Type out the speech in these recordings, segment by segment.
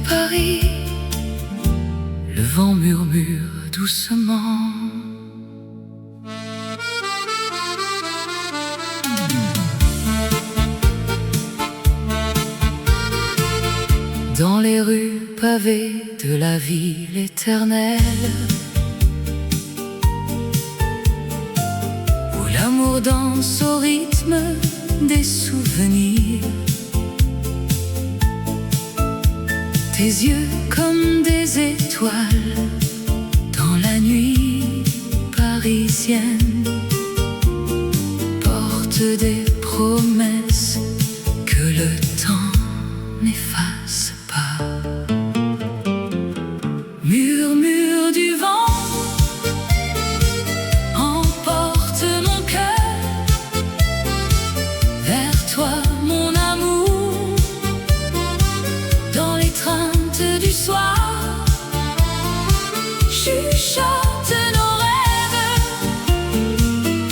Paris, le vent murmure doucement. Dans les rues pavées de la ville éternelle, où l'amour danse au rythme des souvenirs. Tes yeux comme des étoiles dans la nuit parisienne portent des promesses que le temps n'efface pas. Murmure du vent emporte mon cœur vers toi, mon amour, dans l'étreinte du soir. Chuchote nos rêves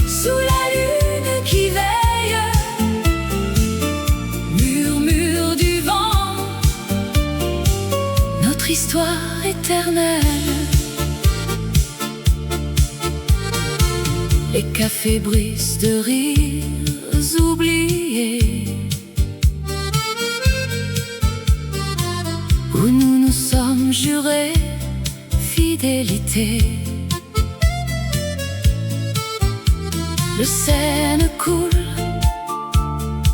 sous la lune qui veille. Murmure du vent, notre histoire éternelle. Les cafés brisent de rires oubliés, où nous nous sommes jurés fidélité. Le Seine coule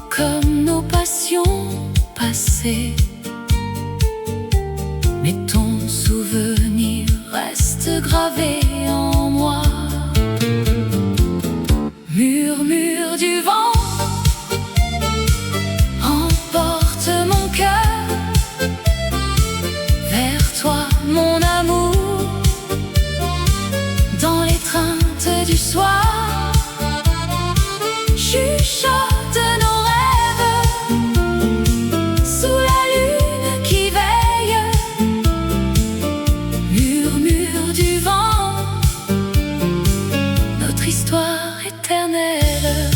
comme nos passions passées, mais ton souvenir reste gravé en moi. Murmure du vent emporte mon cœur vers toi, mon amour, dans l'étreinte du soir. Chuchote nos rêves sous la lune qui veille. Murmure du vent, notre histoire éternelle.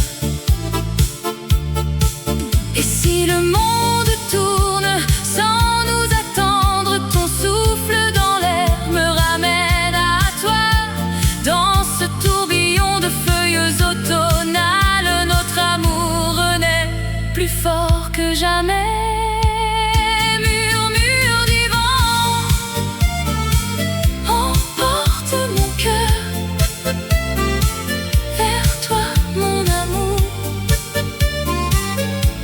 Et si le monde tourne sans nous attendre, ton souffle dans l'air me ramène à toi. Dans ce tourbillon de feuilles automnales, notre amour renaît plus fort que jamais. Murmure du vent emporte mon cœur vers toi, mon amour,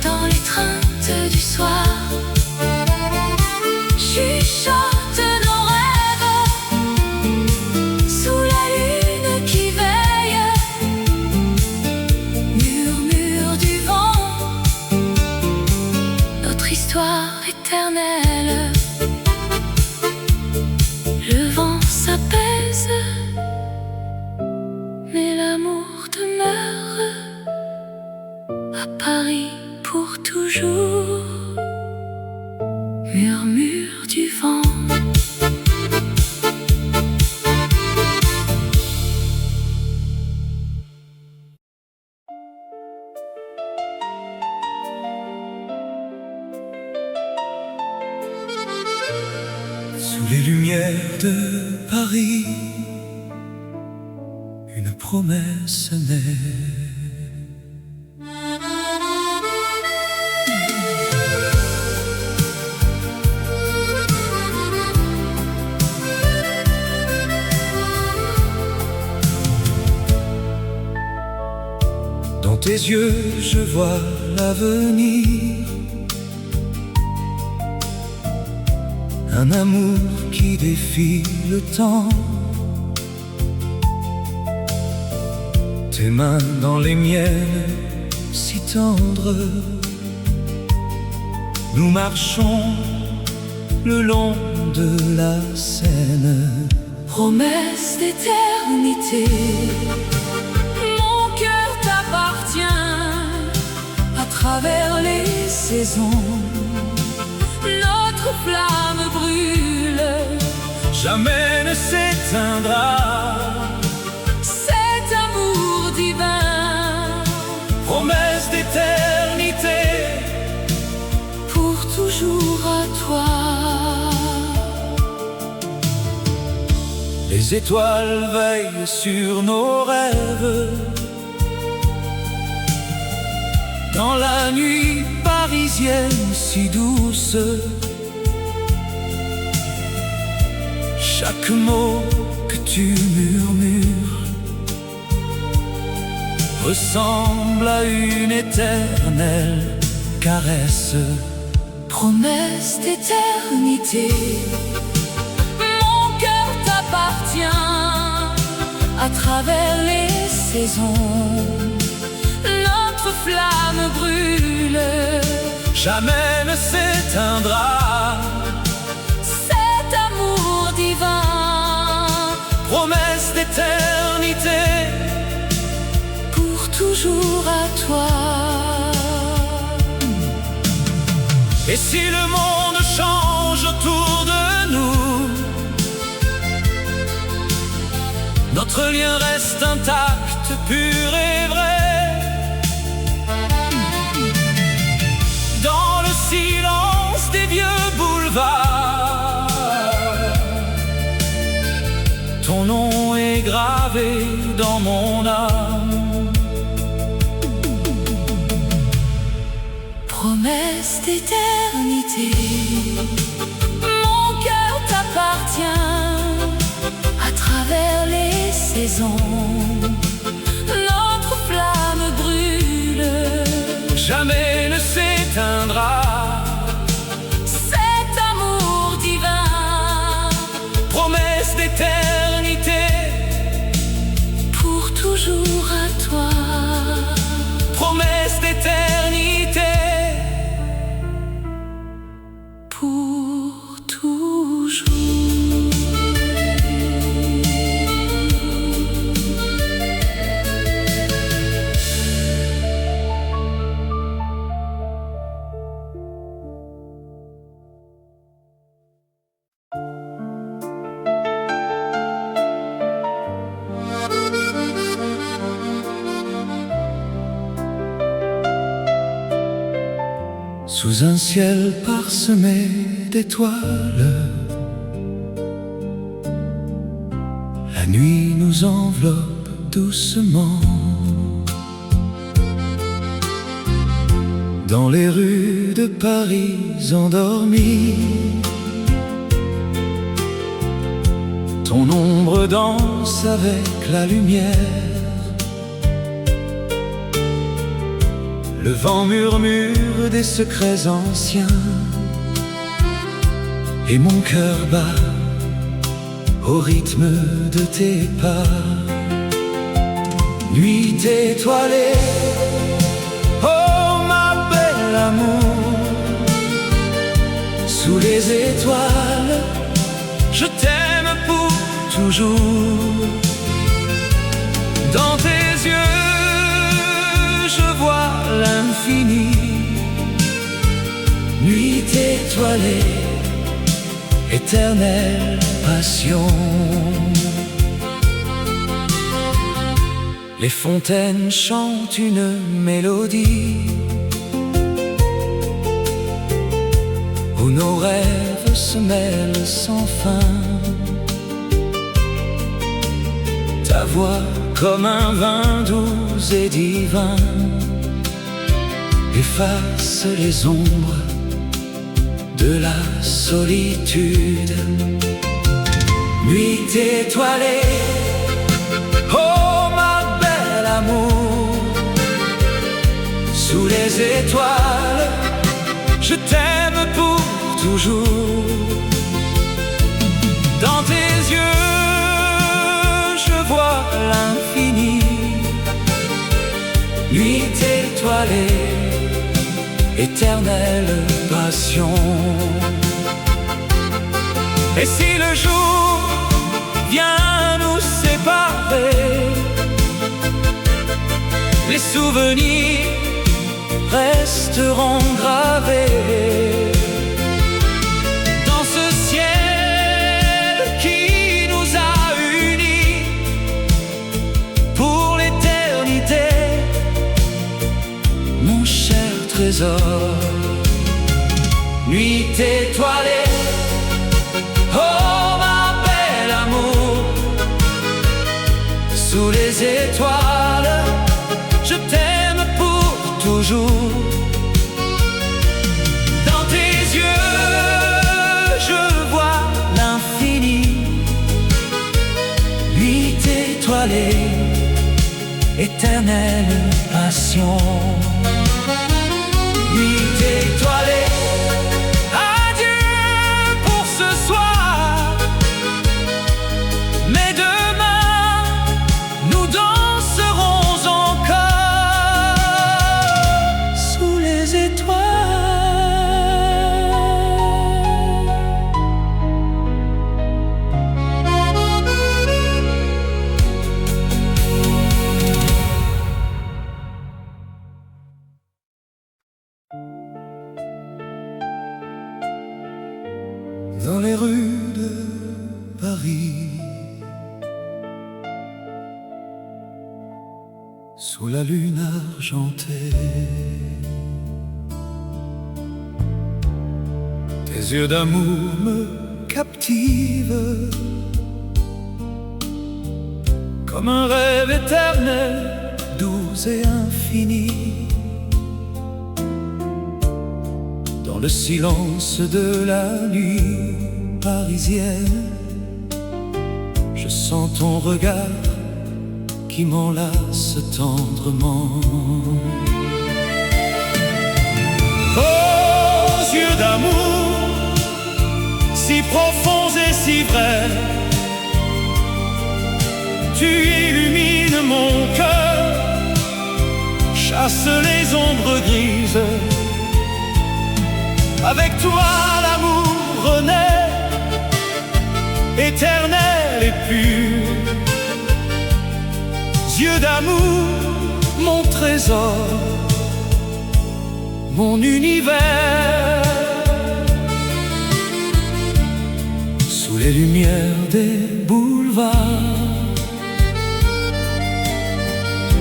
dans l'étreinte du soir. Chuchote nos rêves sous la lune qui veille. Murmure du vent, notre histoire éternelle. Le vent s'apaise, mais l'amour demeure à Paris pour toujours. Murmure du vent. Sous les lumières de Paris, une promesse naît. Dans tes yeux, je vois l'avenir. Un amour qui défie le temps. Tes mains dans les miennes, si tendres. Nous marchons le long de la Seine. Promesse d'éternité, mon cœur t'appartient à travers les saisons. Notre flamme brûle, Jamais ne s'éteindra. cet amour divin, Promesse d'éternité, pour toujours à toi. Les étoiles veillent sur nos rêves. Dans la nuit parisienne si douce, chaque mot que tu murmures ressemble à une éternelle caresse. Promesse d'éternité, mon cœur t'appartient à travers les saisons. Notre flamme brûle, Jamais ne s'éteindra. cet amour divin, Promesse d'éternité, pour toujours à toi. et si le monde change autour de nous, notre lien reste intact, pur et vrai. Dans le silence des vieux boulevards, ton nom est gravé dans mon âme. Promesse d'éternité, mon cœur t'appartient à travers les saisons. Notre flamme brûle, Jamais ne s'éteindra. cet amour divin, Promesse d'éternité, pour toujours à toi. promesse d'éternité, Pour toujours. Sous un ciel parsemé d'étoiles, la nuit nous enveloppe doucement. Dans les rues de Paris endormies, ton ombre danse avec la lumière. Le vent murmure des secrets anciens, et mon cœur bat au rythme de tes pas. Nuit étoilée, oh ma belle amour, sous les étoiles, je t'aime pour toujours. Dans tes yeux, je vois l'infini. Nuit étoilée, éternelle passion. Les fontaines chantent une mélodie où nos rêves se mêlent sans fin. Ta voix comme un vin doux et divin efface les ombres de la solitude. Nuit étoilée, oh ma belle amour, sous les étoiles, je t'aime pour toujours. Dans tes yeux, je vois l'infini. Nuit étoilée, éternelle passion. Et si le jour vient nous séparer, les souvenirs resteront gravés dans ce ciel qui nous a unis pour l'éternité, mon cher trésor. Nuit étoilée, oh ma belle amour, sous les étoiles, je t'aime pour toujours. Dans tes yeux, je vois l'infini, 8 étoilés, éternelle passion. 8 étoilés, adieu pour ce soir, mais demain nous danserons encore sous les étoiles. Dans les rues de Paris, sous la lune argentée, tes yeux d'amour me captivent, comme un rêve éternel, doux et infini. Dans le silence de la nuit parisienne, je sens ton regard qui m'enlace tendrement. Oh, yeux d'amour, si profonds et si vrais, tu illumines mon cœur, chasse les ombres grises. Avec toi l'amour renaît, éternel et pur. Yeux d'amour, mon trésor, mon univers. Sous les lumières des boulevards,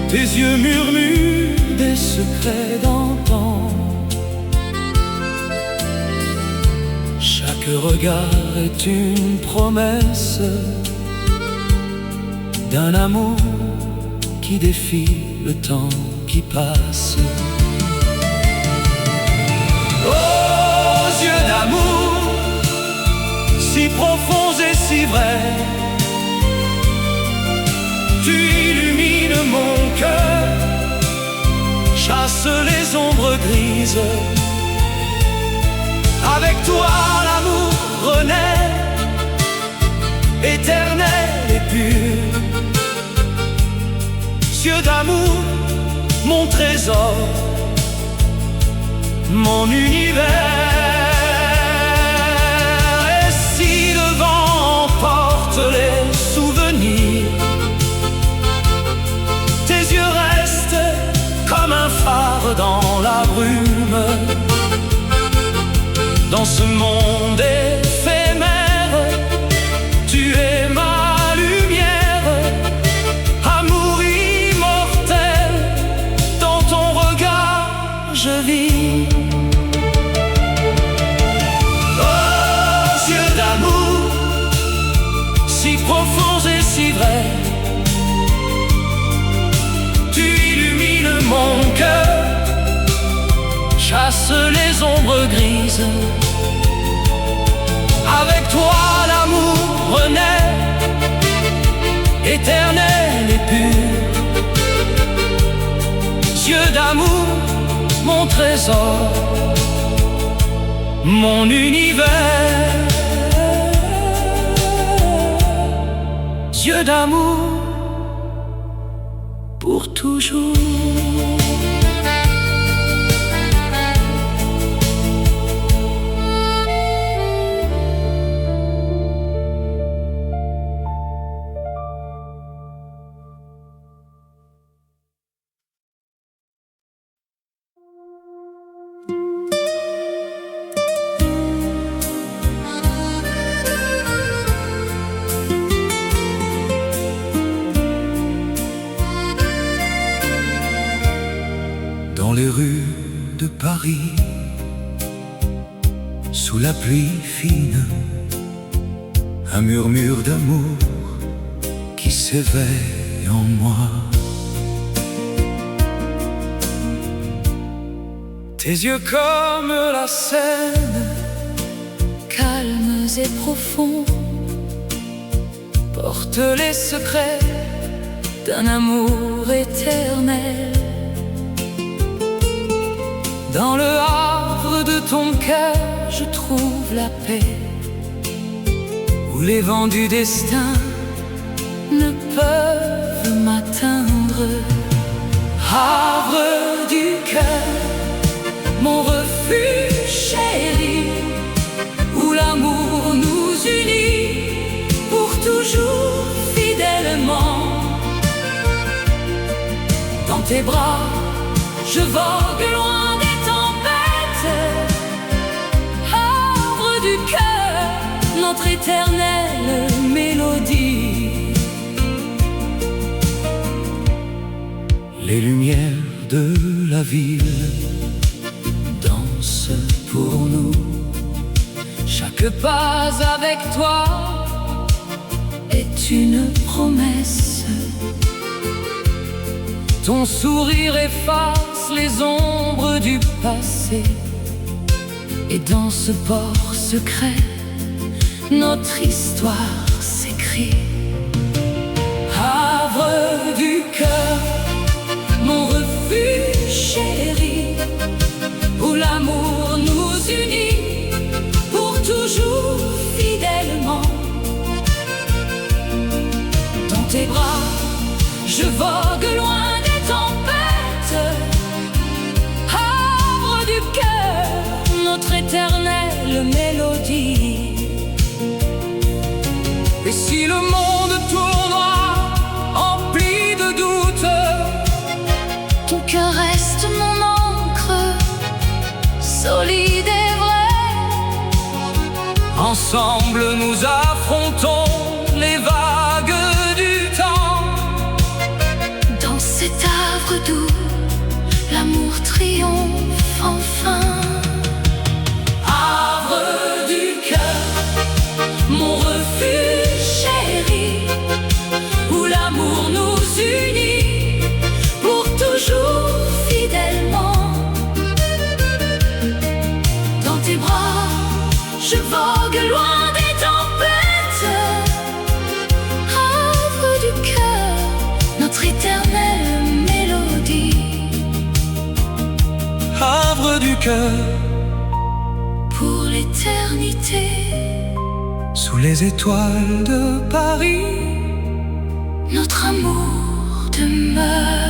tes yeux murmurent des secrets d'antan. Chaque regard est une promesse d'un amour qui défie le temps qui passe. Oh, yeux d'amour, si profonds et si vrais, tu illumines mon cœur, chasse les ombres grises. Avec toi l'amour renaît, éternel et pur. Yeux d'amour, mon trésor, mon univers. Et si le vent emporte les souvenirs, tes yeux restent comme un phare dans la brume. Dans ce monde éphémère, tu es ma lumière, amour immortel, dans ton regard je vis. Oh, yeux d'amour, si profonds et si vrais, tu illumines mon cœur, chasse les ombres grises. Avec toi l'amour renaît, éternel et pur. Yeux d'amour, mon trésor, mon univers. Yeux d'amour pour toujours. Dans les rues de Paris, sous la pluie fine, un murmure d'amour qui s'éveille en moi. Tes yeux comme la Seine, calmes et profonds, portent les secrets d'un amour éternel. Dans le havre de ton cœur, je trouve la paix, où les vents du destin ne peuvent m'atteindre. Havre du cœur, mon refuge chéri, où l'amour nous unit pour toujours fidèlement. Dans tes bras, je vogue loin des tempêtes. Havre du cœur, notre éternelle mélodie. Les lumières de la ville dansent pour nous. Chaque pas avec toi est une promesse. Ton sourire efface les ombres du passé, et dans ce port secret, notre histoire s'écrit. Havre du cœur, mon refuge chéri, où l'amour nous unit pour toujours fidèlement. Dans tes bras, je vogue loin des tempêtes. Havre du cœur, notre éternelle mélodie. Et si le monde tournoie, empli de doutes, ton cœur reste mon encre, solide et vrai. ensemble nous affrontons les vagues du temps. Dans cet havre doux, l'amour triomphe enfin. Havre du cœur, Mon refuge chéri, où l'amour nous unit pour toujours fidèlement. Dans tes bras, je vogue loin des tempêtes. Havre du cœur, notre éternelle mélodie. havre du cœur, Pour l'éternité, sous les étoiles de Paris, notre amour demeure.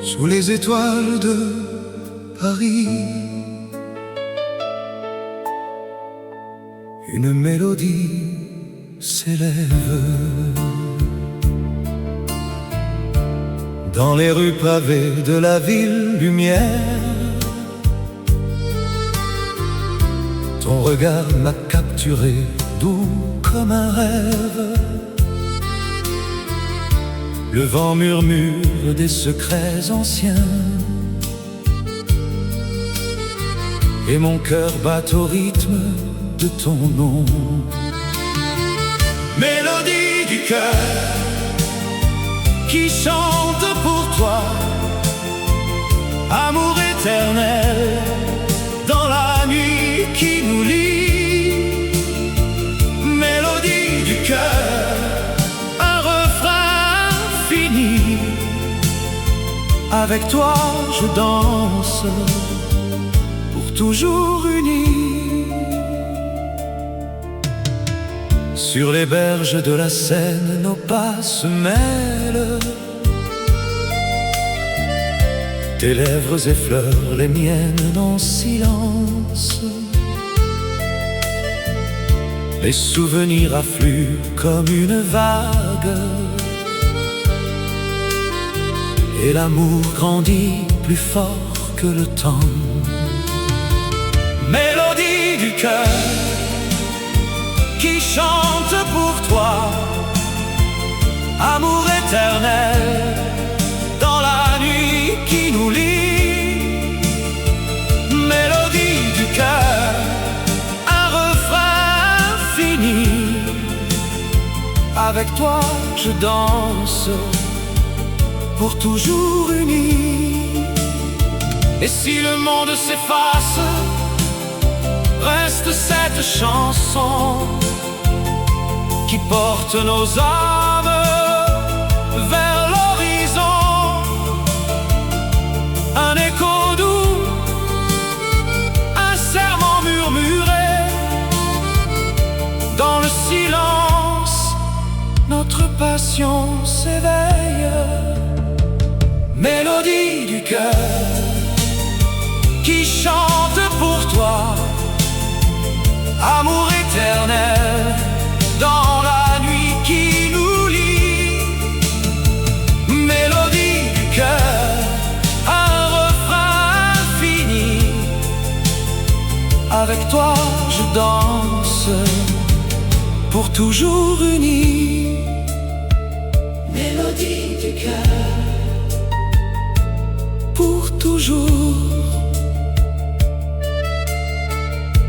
sous les étoiles de Paris, une mélodie s'élève. Dans les rues pavées de la ville lumière, ton regard m'a capturé, doux comme un rêve. Le vent murmure des secrets anciens, et mon cœur bat au rythme de ton nom. Mélodie du cœur qui chante pour toi, amour éternel dans la nuit qui nous lie. Mélodie du cœur, un refrain fini. Avec toi je danse, pour toujours unis. Sur les berges de la Seine, nos pas se mêlent. Tes lèvres effleurent les miennes en silence. Les souvenirs affluent comme une vague, et l'amour grandit plus fort que le temps. Mélodie du cœur qui chante pour toi, amour éternel dans la nuit qui nous lie. toi je danse, pour toujours unis. Et si le monde s'efface, reste cette chanson qui porte nos âmes vers l'horizon. Un écho doux, un serment murmuré, dans le silence, notre passion s'éveille. Mélodie du cœur qui chante pour toi, amour éternel dans la nuit qui nous lie. Mélodie du cœur, un refrain infini. Avec toi je danse, pour toujours unis. Mélodie du cœur, pour toujours.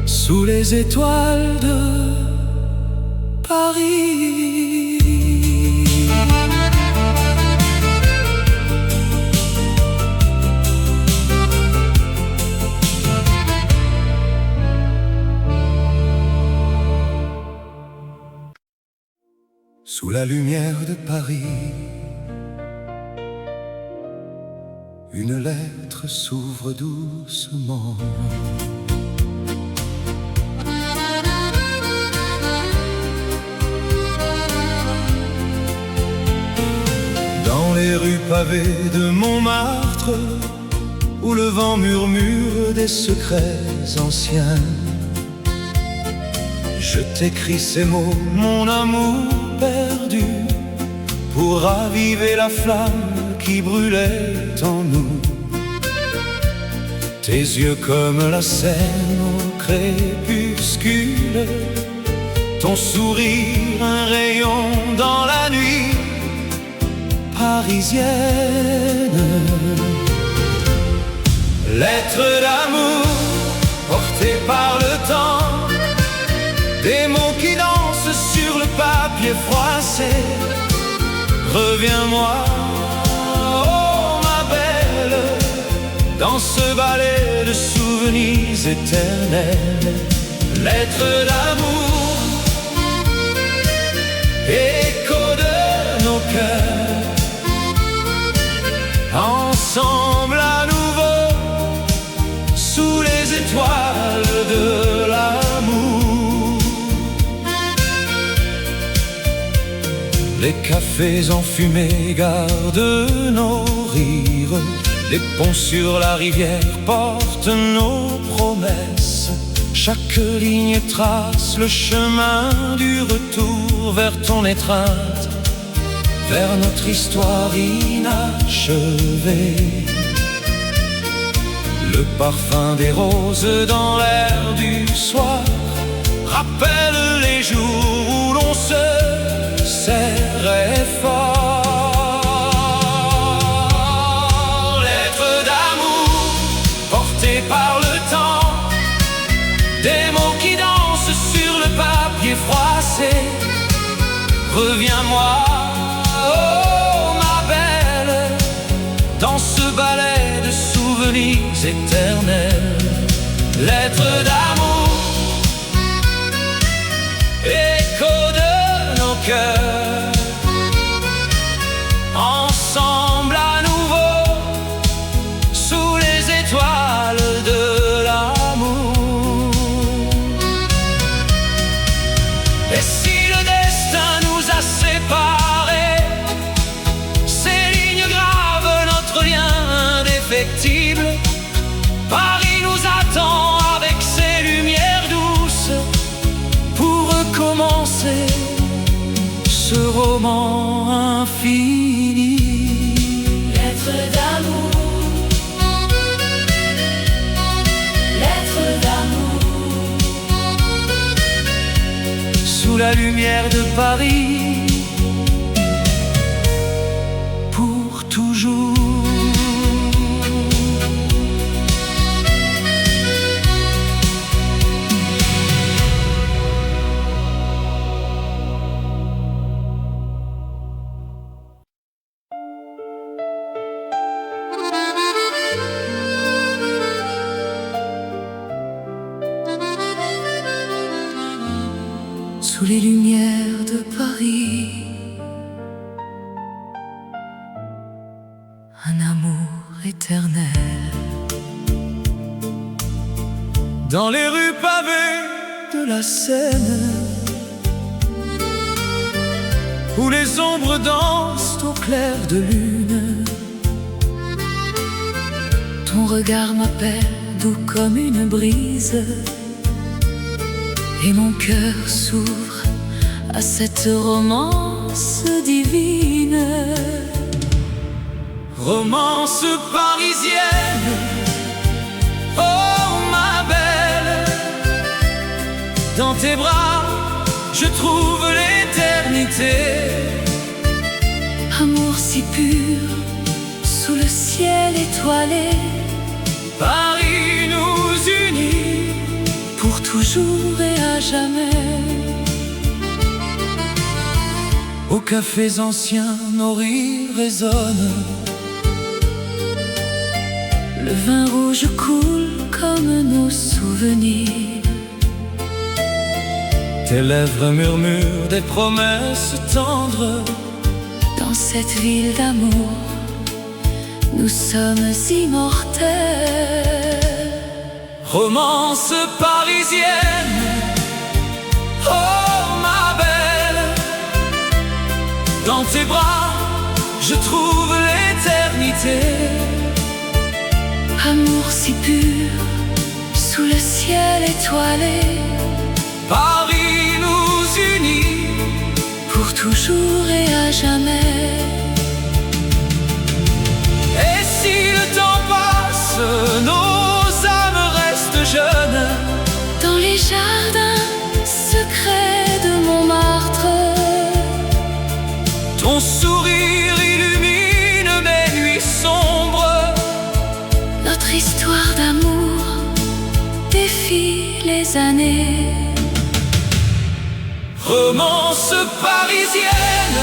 Sous les étoiles de Paris. Sous la lumière de Paris, une lettre s'ouvre doucement. Dans les rues pavées de Montmartre, où le vent murmure des secrets anciens, je t'écris ces mots, mon amour perdu, pour raviver la flamme qui brûlait en nous. Tes yeux comme la Seine au crépuscule, ton sourire un rayon dans la nuit parisienne. Lettre d'amour portée par le temps, des mots qui dansent sur le papier froissé. Reviens-moi, oh ma belle, dans ce ballet de souvenirs éternels. Lettre d'amour, écho de nos cœurs, ensemble à nouveau, sous les étoiles de l'amour. Les cafés enfumés gardent nos rires, les ponts sur la rivière portent nos promesses. Chaque ligne trace le chemin du retour vers ton étreinte, vers notre histoire inachevée. Le parfum des roses dans l'air du soir rappelle les jours où l'on se serrait fort. Lettre d'amour portée par le temps, des mots qui dansent sur le papier froissé. Reviens-moi, oh ma belle, dans ce ballet de souvenirs éternels. Lettre d'amour, écho de nos cœurs, ensemble à nouveau, sous les étoiles de l'amour. Et si le destin nous a séparés, ces lignes gravent notre lien indéfectible. Paris nous attend avec ses lumières douces pour recommencer ce roman infini. Lettre d'amour, lettre d'amour, Sous la lumière de Paris, pour toujours. sous les lumières de Paris. Un amour éternel. Dans les rues pavées de la Seine, où les ombres dansent au clair de lune, ton regard m'appelle doux comme une brise, et mon cœur s'ouvre à cette romance divine. Romance parisienne, oh ma belle, dans tes bras je trouve l'éternité. Amour si pur, sous le ciel étoilé, Paris nous unit pour toujours et à jamais. Aux cafés anciens, nos rires résonnent. Le vin rouge coule comme nos souvenirs. Tes lèvres murmurent des promesses tendres. Dans cette ville d'amour, nous sommes immortels. Romance parisienne, oh ma belle, dans tes bras je trouve l'éternité. Amour si pur, sous le ciel étoilé, Paris nous unit pour toujours et à jamais. Et si le temps passe, nos âmes restent jeunes. Dans les jardins secrets de Montmartre, Ton sourire illumine mes nuits sombres. notre histoire d'amour défie les années. Romance parisienne,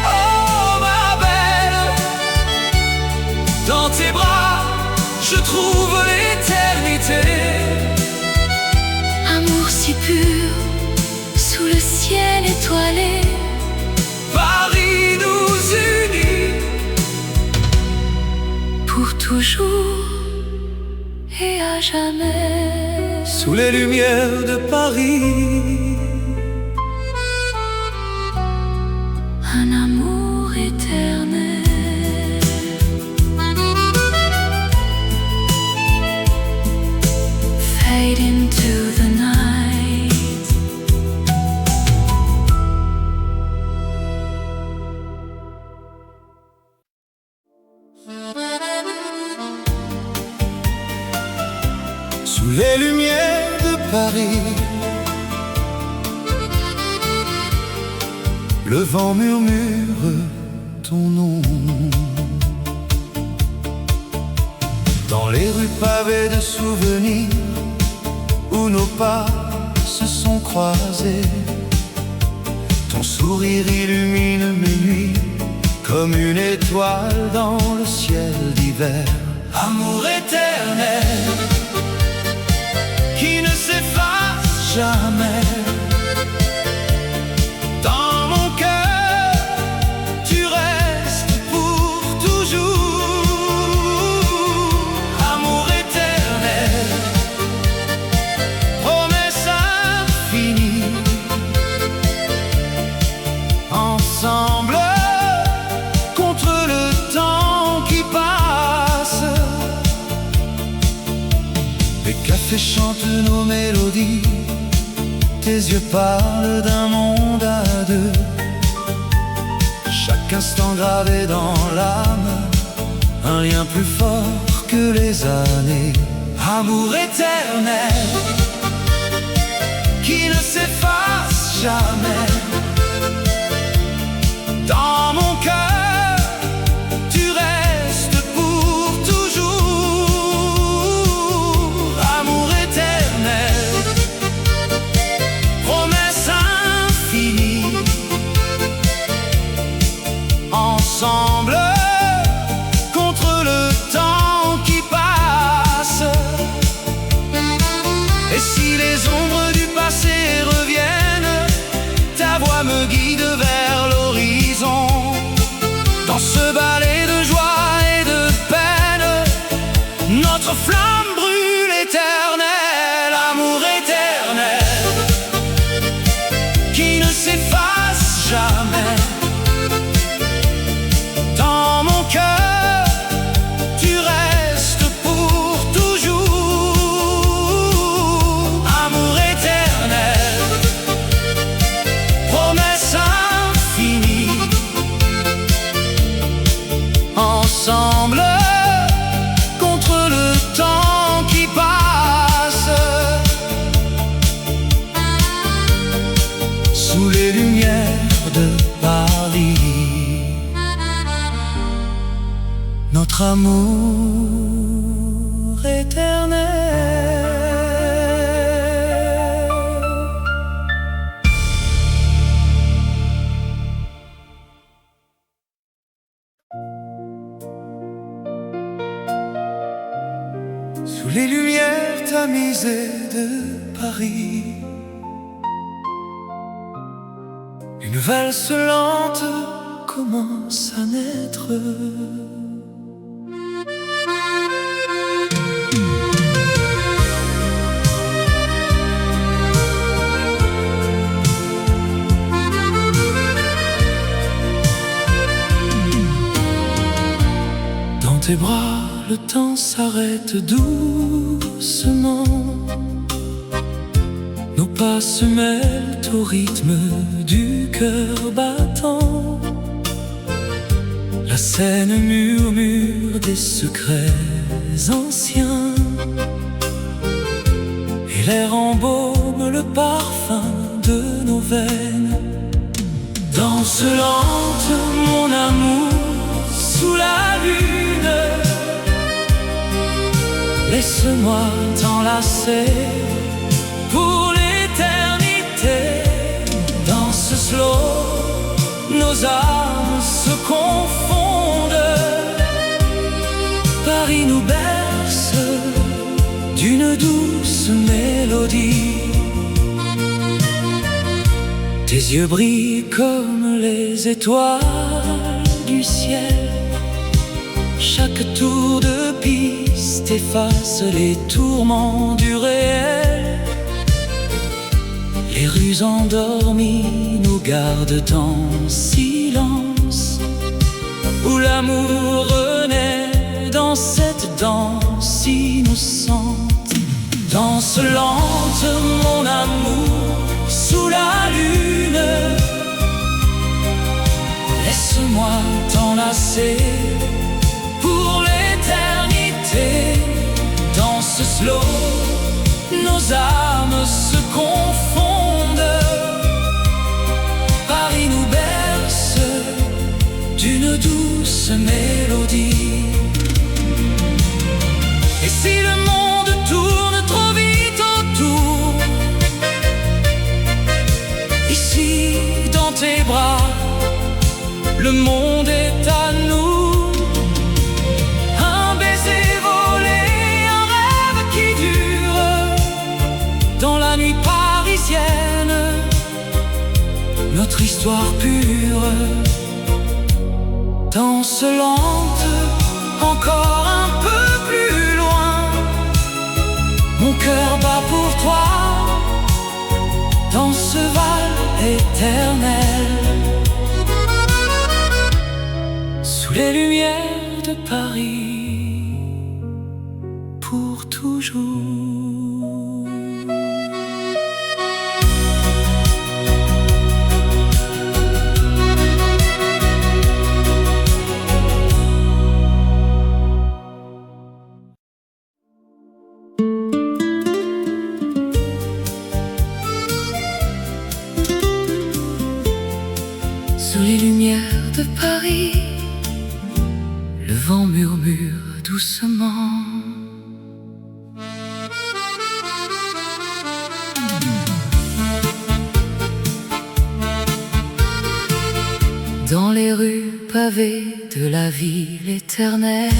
oh ma belle, dans tes bras je trouve l'éternité. Amour si pur, sous le ciel étoilé, Paris nous unit pour toujours et à jamais. sous les lumières de Paris. Un amour éternel. Fade into the night. Sous les lumières de Paris, le vent murmure ton nom. Dans les rues pavées de souvenirs, où nos pas se sont croisés, ton sourire illumine mes nuits comme une étoile dans le ciel d'hiver. Amour éternel qui ne s'efface jamais. Dans mon cœur, tu restes pour toujours. Amour éternel, promesse infinie. Ensemble, contre le temps qui passe. Les cafés chantent nos mélodies. Tes yeux parlent d'un monde à deux. Chaque instant gravé dans l'âme, un lien plus fort que les années. Amour éternel qui ne s'efface jamais. Dans mon cœur, tu restes pour toujours. Amour éternel, promesse infinie. Ensemble, contre le temps qui passe. Et si les ombres du passé reviennent, flamme brûle éternel, amour éternel, qui ne s'efface jamais. Dans mon cœur, tu restes pour toujours. Amour éternel, promesse infinie, ensemble contre le temps qui passe, sous les lumières de Paris. Notre amour éternel. Sous les lumières tamisées de Paris, une valse lente commence à naître. Dans tes bras, le temps s'arrête doucement. Nos pas se mêlent au rythme du cœur battant. La Seine murmure des secrets anciens, et l'air embaume le parfum de nos veines. Danse lente, mon amour, sous la lune. Laisse-moi t'enlacer pour l'éternité. Dans ce slow, nos âmes se confondent. Paris nous berce d'une douce mélodie. Tes yeux brillent comme les étoiles du ciel. Chaque tour de piste efface les tourments du réel. Les rues endormies nous gardent en silence, où l'amour renaît dans cette danse innocente. Danse lente, mon amour, sous la lune. Laisse-moi t'enlacer pour l'éternité. Dans ce slow, nos âmes se confondent. Paris nous berce d'une douce mélodie. Et si le monde tourne trop vite autour, ici dans tes bras, le monde est à nous. Un baiser volé, un rêve qui dure. Dans la nuit parisienne, notre histoire pure. Danse lente, encore un peu plus loin. Mon cœur bat pour toi, dans ce val éternel. Sous les lumières de Paris, pour toujours. Sous les lumières de Paris, le vent murmure doucement. Dans les rues pavées de la ville éternelle,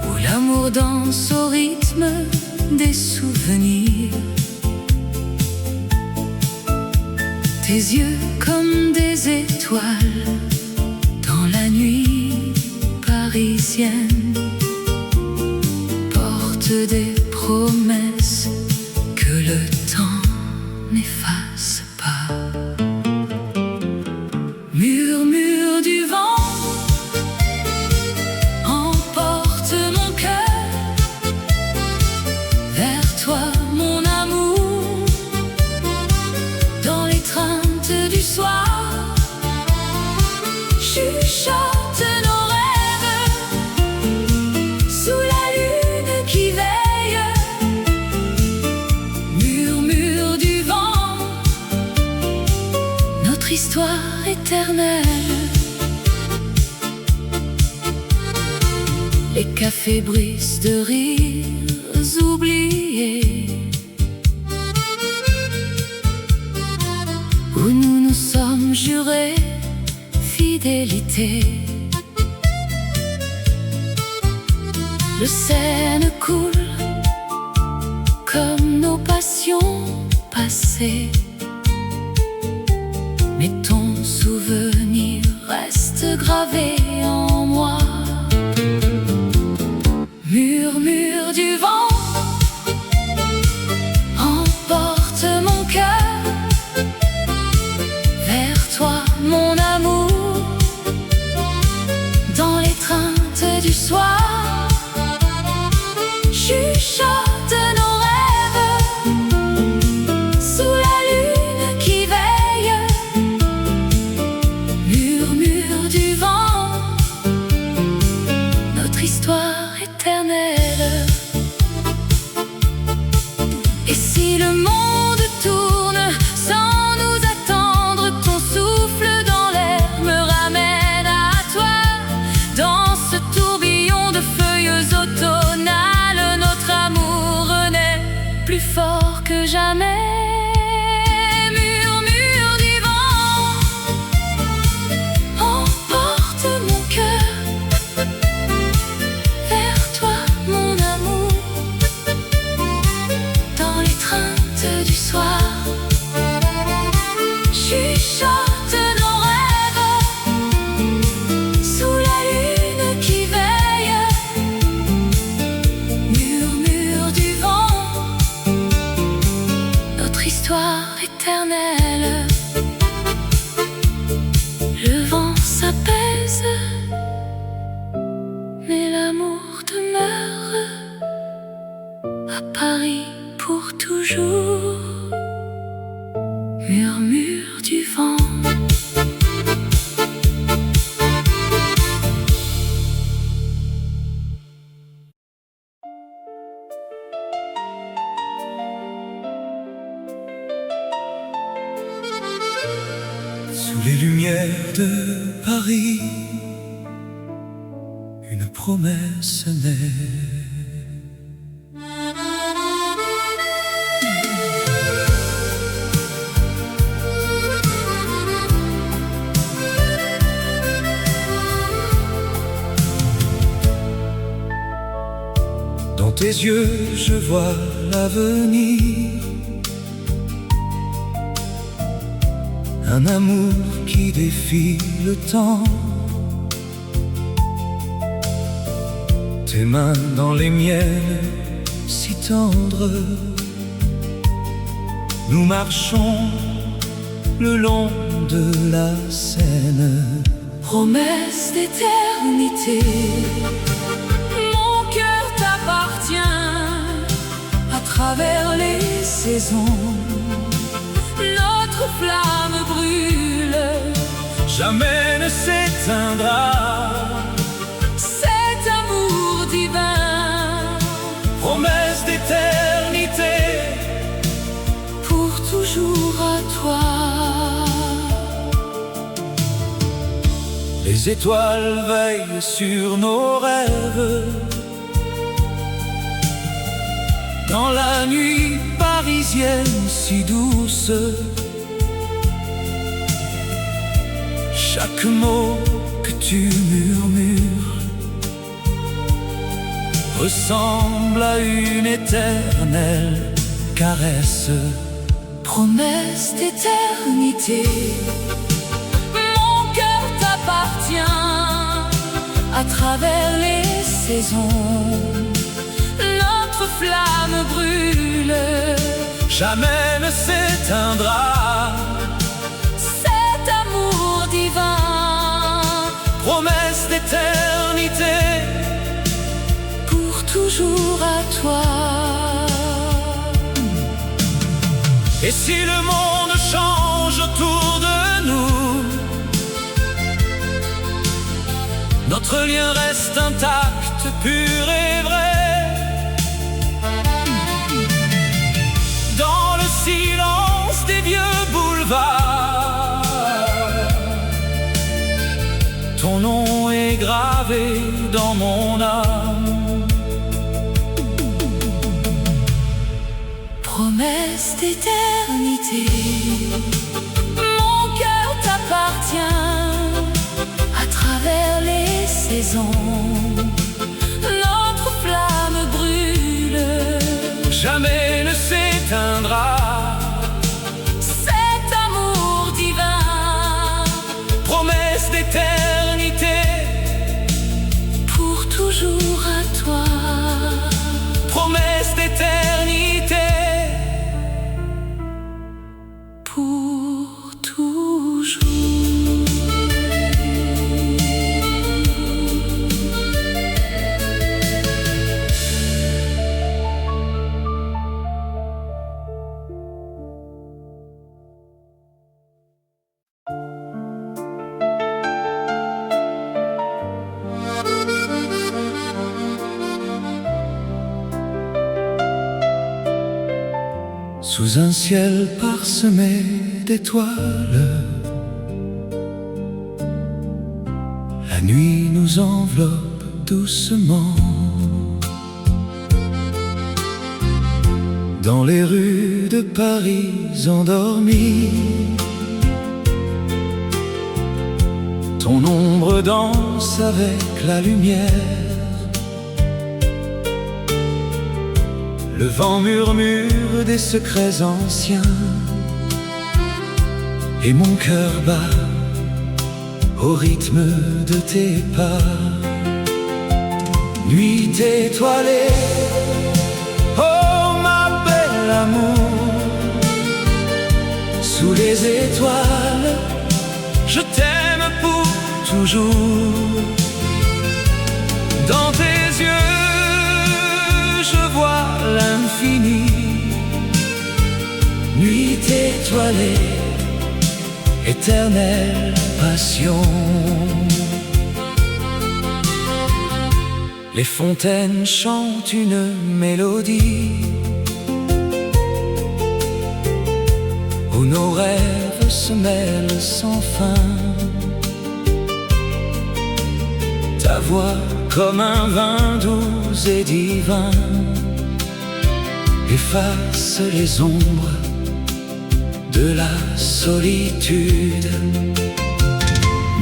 où l'amour danse au rythme des souvenirs. Tes yeux comme des étoiles dans la nuit, Paris. parisienne porte des promesses que le temps n'efface pas. Murmure du vent emporte mon cœur vers toi, mon amour, dans l'étreinte du soir. Chuchote nos rêves sous la lune qui veille. Murmure du vent, notre histoire éternelle. Les cafés brisent de rires oubliés, où nous nous sommes jurés fidélité. Le Seine coule comme nos passions passées, mais ton souvenir reste gravé en moi. Murmure du vent emporte mon cœur vers toi, mon amour, dans l'étreinte du soir. Chuchote nos rêves sous la lune qui veille. Murmure du vent, notre histoire éternelle. Et si le monde tourne sans nous attendre, ton souffle dans l'air me ramène à toi. Dans ce tourbillon de feuilles automnales, notre amour renaît plus fort que jamais. Murmure du vent emporte mon cœur vers toi, mon amour, dans l'étreinte du soir. Chuchote nos rêves sous la lune qui veille. Murmure du vent, notre histoire éternelle. Le vent s'apaise, mais l'amour demeure à Paris pour toujours. Murmure du vent. Sous les lumières de Paris, une promesse naît. Dans tes yeux, je vois l'avenir. Un amour qui défie le temps. Tes mains dans les miennes, si tendres. Nous marchons le long de la Seine. Promesse d'éternité, mon cœur t'appartient à travers les saisons. Notre flamme brûle, Jamais ne s'éteindra. cet amour divin, Promesse d'éternité, pour toujours à toi. les étoiles veillent sur nos rêves. Dans la nuit parisienne si douce, chaque mot que tu murmures ressemble à une éternelle caresse. Promesse d'éternité, mon cœur t'appartient à travers les saisons. Notre flamme brûle, jamais ne s'éteindra. cet amour divin, Promesse d'éternité, pour toujours à toi. et si le monde change autour de nous, notre lien reste intact, pur et vrai. Dans le silence des vieux boulevards, ton nom est gravé dans mon âme. Promesse d'éternité, mon cœur t'appartient à travers les saisons. Notre flamme brûle, Jamais ne s'éteindra. cet amour divin, Promesse d'éternité, pour toujours à toi. promesse d'éternité, Pour toujours. sous un ciel parsemé d'étoiles, la nuit nous enveloppe doucement. Dans les rues de Paris endormies, ton ombre danse avec la lumière. Le vent murmure des secrets anciens, et mon cœur bat au rythme de tes pas. Nuit étoilée, oh ma belle amour, sous les étoiles, je t'aime pour toujours. Dans tes yeux, je vois l'infini. Nuit étoilée, éternelle passion. Les fontaines chantent une mélodie où nos rêves se mêlent sans fin. Ta voix comme un vin doux et divin efface les ombres de la solitude.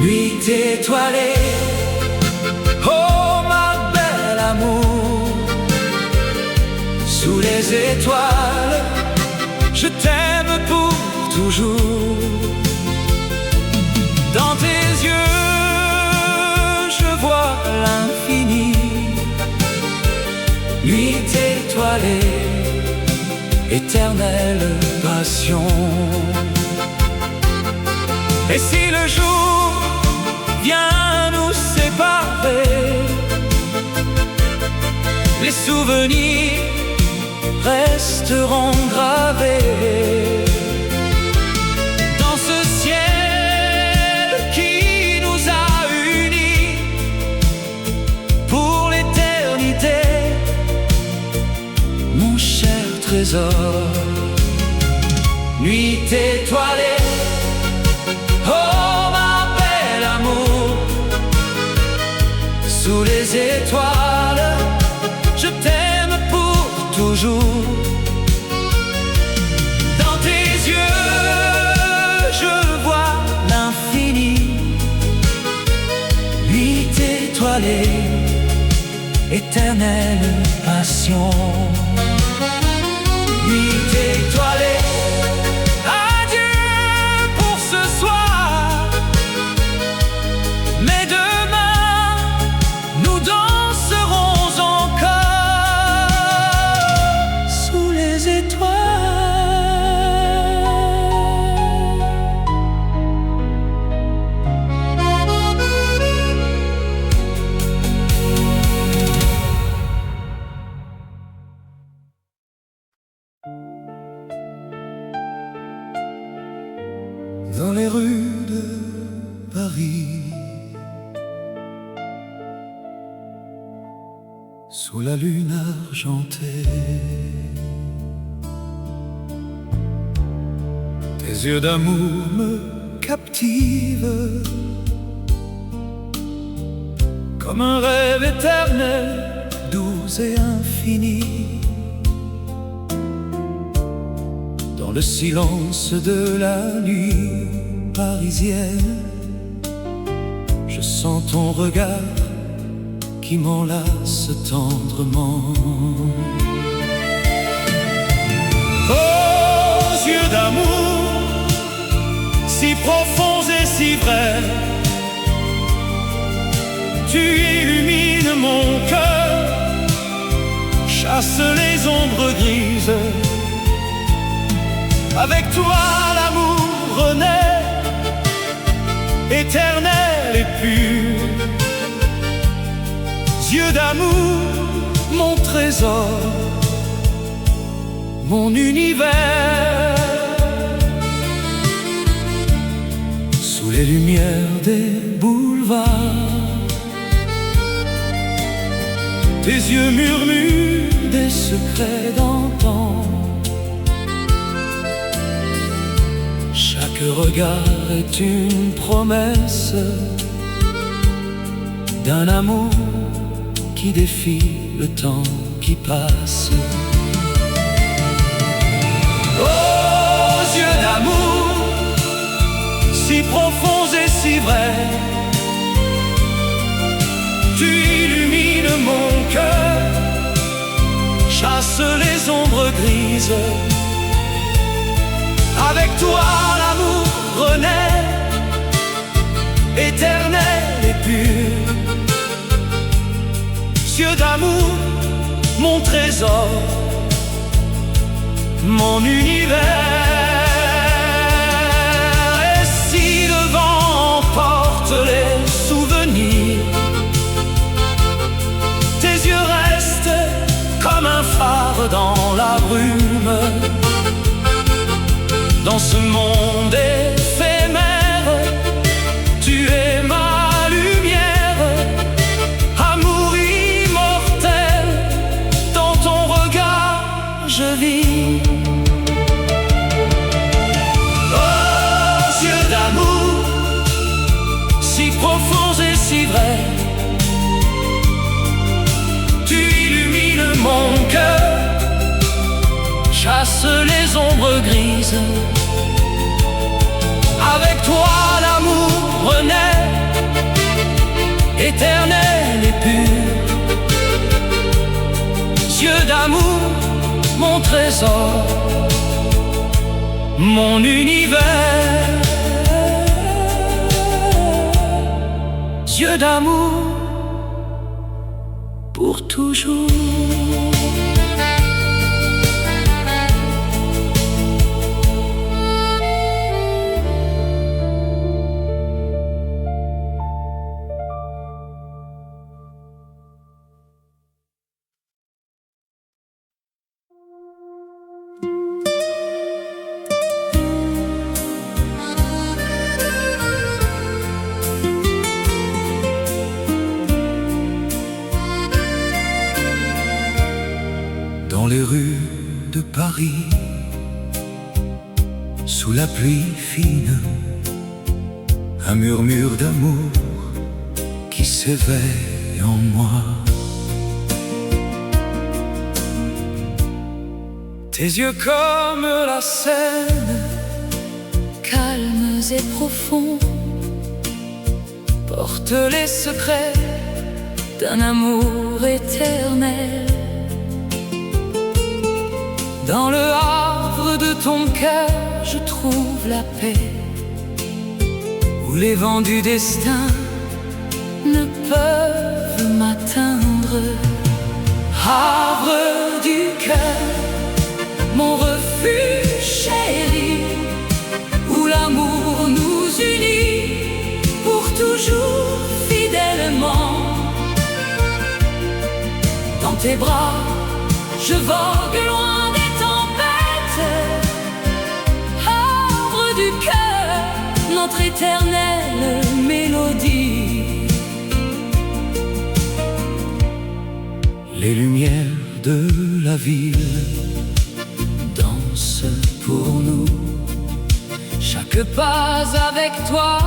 Nuit étoilée, oh ma belle amour, sous les étoiles, je t'aime pour toujours. Dans tes yeux, je vois l'infini. Nuit étoilée, éternelle passion. Et si le jour vient nous séparer, les souvenirs resteront gravés dans ce ciel qui nous a unis pour l'éternité, mon cher trésor. Nuit étoilée, oh ma belle amour, sous les étoiles, je t'aime pour toujours. Dans tes yeux, je vois l'infini. Nuit étoilée, éternelle passion. Nuit étoilée, adieu pour ce soir, mais demain rues de Paris, sous la lune argentée, tes yeux d'amour me captivent, comme un rêve éternel, doux et infini. Dans le silence de la nuit parisienne, je sens ton regard qui m'enlace tendrement. Aux yeux d'amour, si profonds et si vrais, tu illumines mon cœur, chasse les ombres grises. Avec toi l'amour renaît, éternel et pur. Yeux d'amour, mon trésor, mon univers. Sous les lumières des boulevards, tes yeux murmurent des secrets d'antan. Chaque regard est une promesse d'un amour qui défie le temps qui passe. Aux yeux d'amour, si profonds et si vrais, tu illumines mon cœur, chasse les ombres grises. Avec toi l'amour renaît, éternel et pur. Yeux d'amour, mon trésor, mon univers. Et si le vent emporte les souvenirs, tes yeux restent comme un phare dans la brume. Dans ce monde éphémère, tu es ma lumière, amour immortel, dans ton regard je vis. Aux yeux d'amour, si profonds et si vrais, tu illumines mon cœur, chasse les ombres grises. Avec toi l'amour renaît, éternel et pur. Yeux d'amour, mon trésor, mon univers. Yeux d'amour, pour toujours. Dans les rues de Paris, sous la pluie fine, un murmure d'amour qui s'éveille en moi. Tes yeux comme la Seine, calmes et profonds, portent les secrets d'un amour éternel. Dans le havre de ton cœur, je trouve la paix, où les vents du destin ne peuvent m'atteindre. Havre du cœur, mon refuge chéri, où l'amour nous unit pour toujours fidèlement. Dans tes bras, je vogue loin des tempêtes. Havre du cœur, notre éternelle mélodie. Les lumières de la ville dansent pour nous. Chaque pas avec toi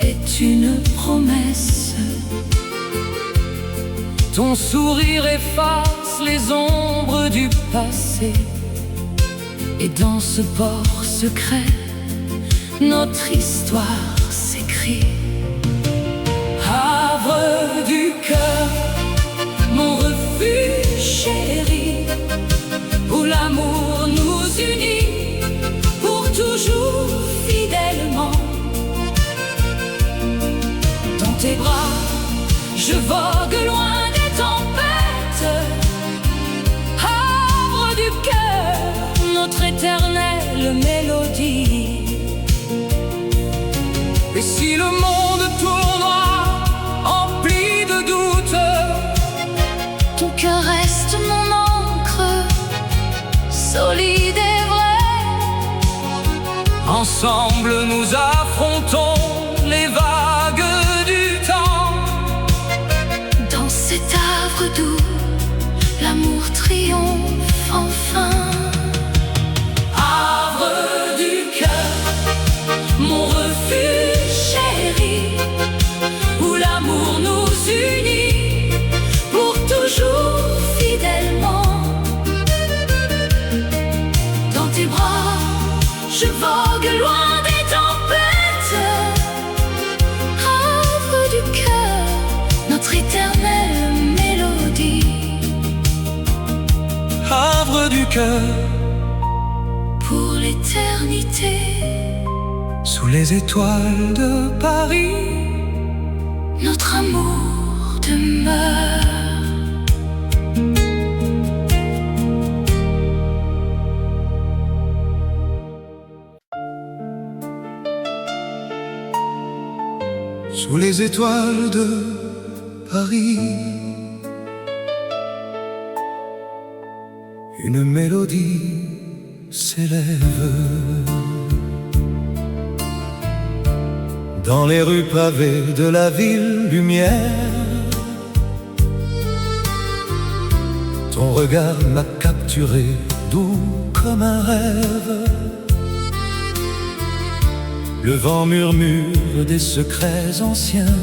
est une promesse. Ton sourire efface les ombres du passé. Et dans ce port secret, notre histoire s'écrit. Havre du cœur, mon refuge chéri, où l'amour nous unit pour toujours fidèlement. Dans tes bras, je vogue loin des tempêtes. Havre du cœur, notre éternelle mélodie. Et si le monde tournoie, empli de doutes, ton cœur reste mon encre, solide et vrai. ensemble nous affrontons les vagues du temps. Dans cet havre doux, l'amour triomphe enfin. Havre du cœur, mon refuge chéri, où l'amour nous unit pour toujours fidèlement. Dans tes bras, je vogue loin des tempêtes. Havre du cœur, notre éternelle mélodie. Havre du cœur, pour l'éternité. sous les étoiles de Paris, Notre amour demeure. sous les étoiles de Paris, une mélodie s'élève. Dans les rues pavées de la ville lumière, ton regard m'a capturé, doux comme un rêve. Le vent murmure des secrets anciens,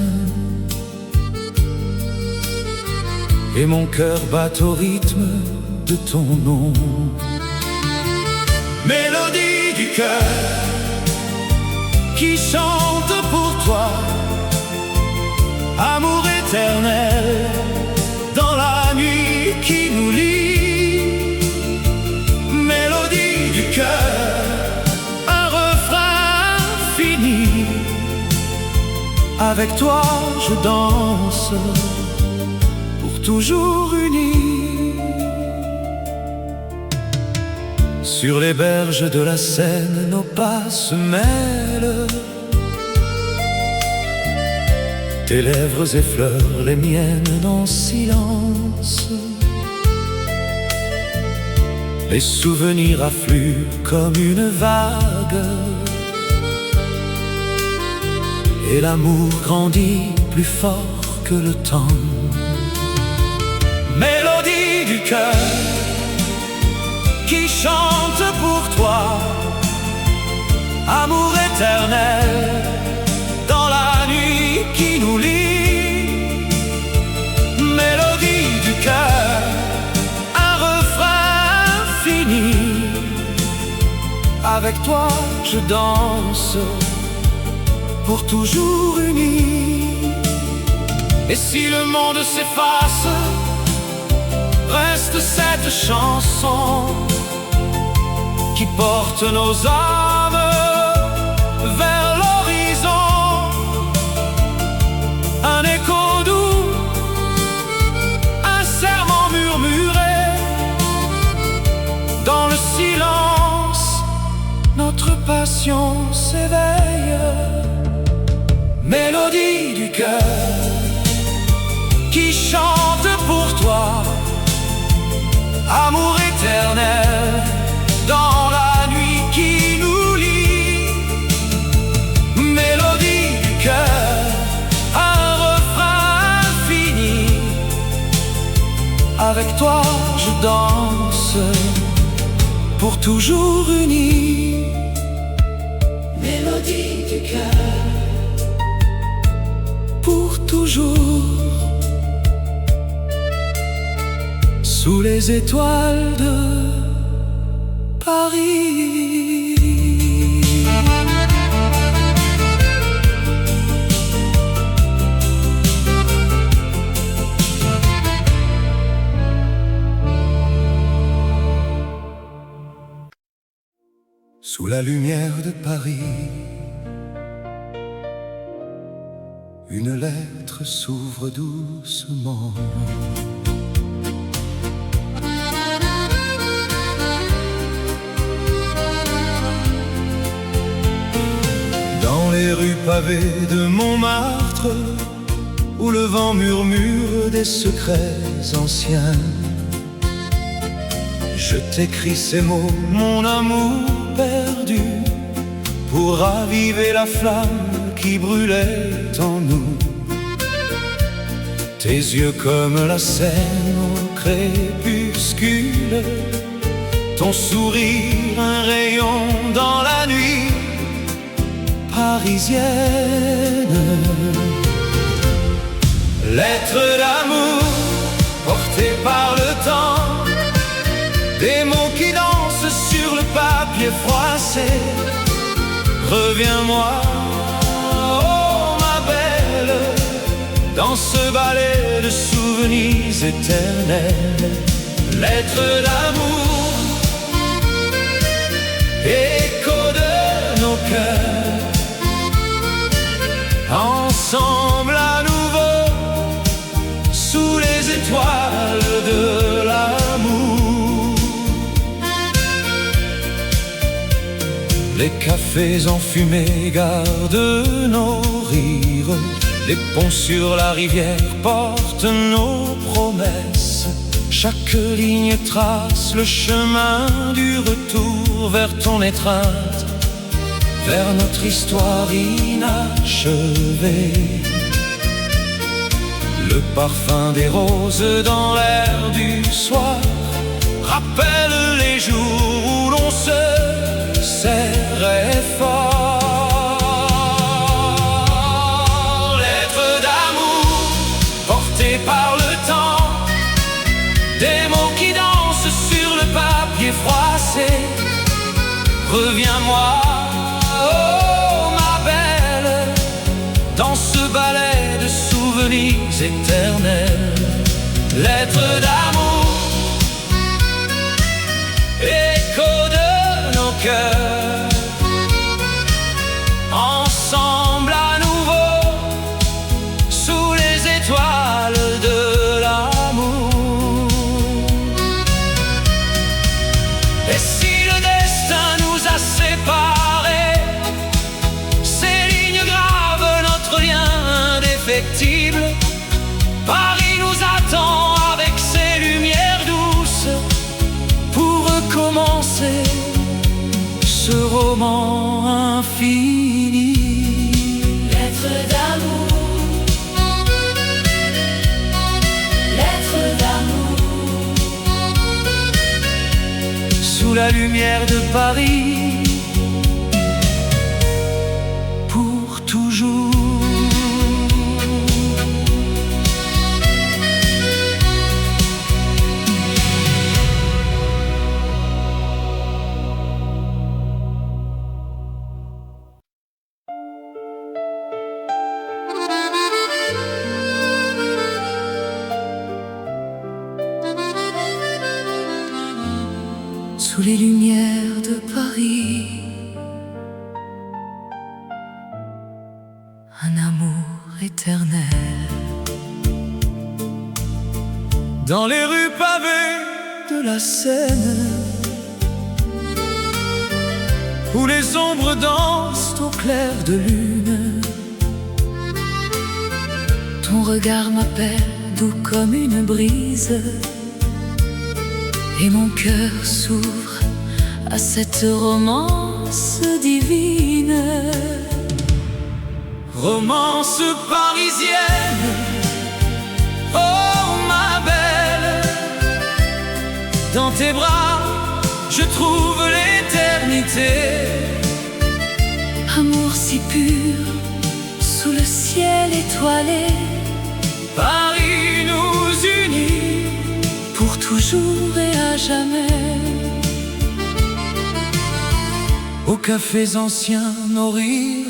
et mon cœur bat au rythme de ton nom. Mélodie du cœur qui chante pour toi, amour éternel dans la nuit qui nous lie. Mélodie du cœur, un refrain fini. Avec toi je danse, pour toujours unis. Sur les berges de la Seine, nos pas se mêlent. Tes lèvres effleurent les miennes en silence. Les souvenirs affluent comme une vague, et l'amour grandit plus fort que le temps. Mélodie du cœur qui chante pour toi, amour éternel dans la nuit qui nous lie. Mélodie du cœur, un refrain fini. Avec toi je danse, pour toujours unis. Et si le monde s'efface, reste cette chanson qui porte nos âmes vers l'horizon. Un écho doux, un serment murmuré. Dans le silence, notre passion s'éveille. Mélodie du cœur qui chante pour toi, amour éternel dans la nuit qui nous lie. avec toi je danse, pour toujours unis. Mélodie du cœur, pour toujours, sous les étoiles de Paris. Sous la lumière de Paris, une lettre s'ouvre doucement. Dans les rues pavées de Montmartre, où le vent murmure des secrets anciens, je t'écris ces mots, mon amour perdu, pour raviver la flamme qui brûlait en nous. Tes yeux comme la Seine au crépuscule, ton sourire un rayon dans la nuit parisienne. Lettre d'amour portée par le temps, des mots qui dansent sur le papier froissé. Reviens-moi, oh ma belle, dans ce ballet de souvenirs éternels. Lettre d'amour, écho de nos cœurs, ensemble à nouveau, sous les étoiles de l'amour. Les cafés enfumés gardent nos rires, les ponts sur la rivière portent nos promesses. Chaque ligne trace le chemin du retour vers ton étreinte, vers notre histoire inachevée. Le parfum des roses dans l'air du soir rappelle les jours où l'on se serrait fort. Lettre d'amour portée par le temps, des mots qui dansent sur le papier froissé. Reviens-moi, oh ma belle, dans ce ballet de souvenirs éternels. Lettre d'amour, écho de nos cœurs, ensemble à nouveau, sous les étoiles de l'amour. Et si le destin nous a séparés, ces lignes gravent notre lien indéfectible. Paris nous attend avec ses lumières douces pour recommencer ce roman infini. lettre d'amour, lettre d'amour, Sous la lumière de Paris, pour toujours. Sous les lumières de Paris, un amour éternel. Dans les rues pavées de la Seine, où les ombres dansent au clair de lune, Ton regard m'appelle doux comme une brise, et mon cœur s'ouvre à cette romance divine. romance parisienne, oh ma belle, je trouve l'éternité. Amour si pur, sous le ciel étoilé, Paris nous unit pour toujours et à jamais. aux cafés anciens, nos rires